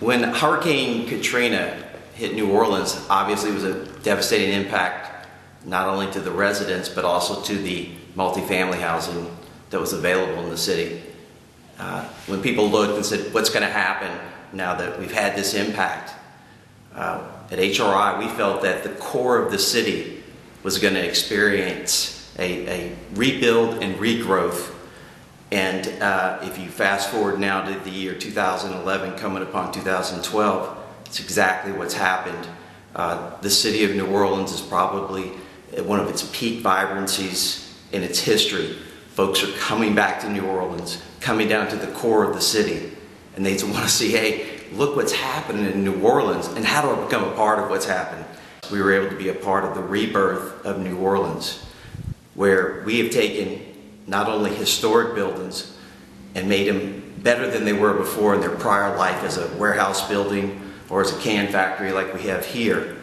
When Hurricane Katrina hit New Orleans, obviously it was a devastating impact not only to the residents but also to the multifamily housing that was available in the city. When people looked and said, what's going to happen now that we've had this impact? At HRI, we felt that the core of the city was going to experience a rebuild and regrowth. And if you fast forward now to the year 2011 coming upon 2012, it's exactly what's happened. The city of New Orleans is probably at one of its peak vibrancies in its history. Folks are coming back to New Orleans, coming down to the core of the city, and they want to see, hey, look what's happening in New Orleans, and how do I become a part of what's happening? We were able to be a part of the rebirth of New Orleans, where we have taken not only historic buildings and made them better than they were before in their prior life as a warehouse building or as a can factory like we have here.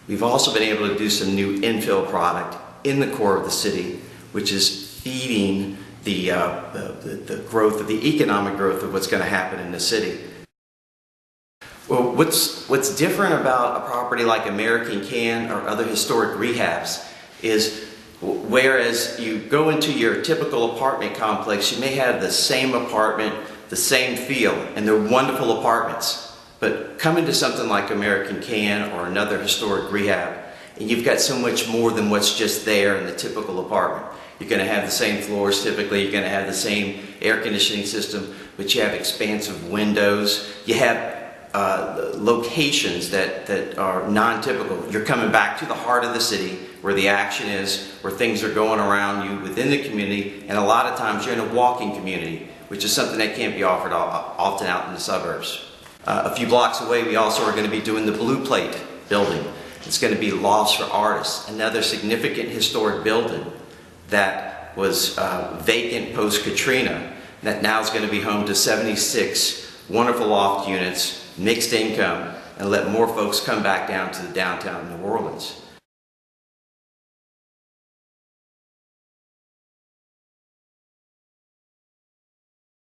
We've also been able to do some new infill product in the core of the city, which is feeding the growth of the economic growth of what's going to happen in the city. Well, what's different about a property like American Can or other historic rehabs is whereas you go into your typical apartment complex, you may have the same apartment, the same feel, and they're wonderful apartments. But come into something like American Can or another historic rehab, and you've got so much more than what's just there in the typical apartment. You're going to have the same floors typically, you're going to have the same air conditioning system, but you have expansive windows. You have locations that are non-typical. You're coming back to the heart of the city where the action is, where things are going around you within the community, and a lot of times you're in a walking community, which is something that can't be offered often out in the suburbs. A few blocks away, we also are going to be doing the Blue Plate building. It's going to be Lost for Artists, another significant historic building that was vacant post-Katrina, that now is going to be home to 76 wonderful loft units, mixed income, and let more folks come back down to the downtown New Orleans.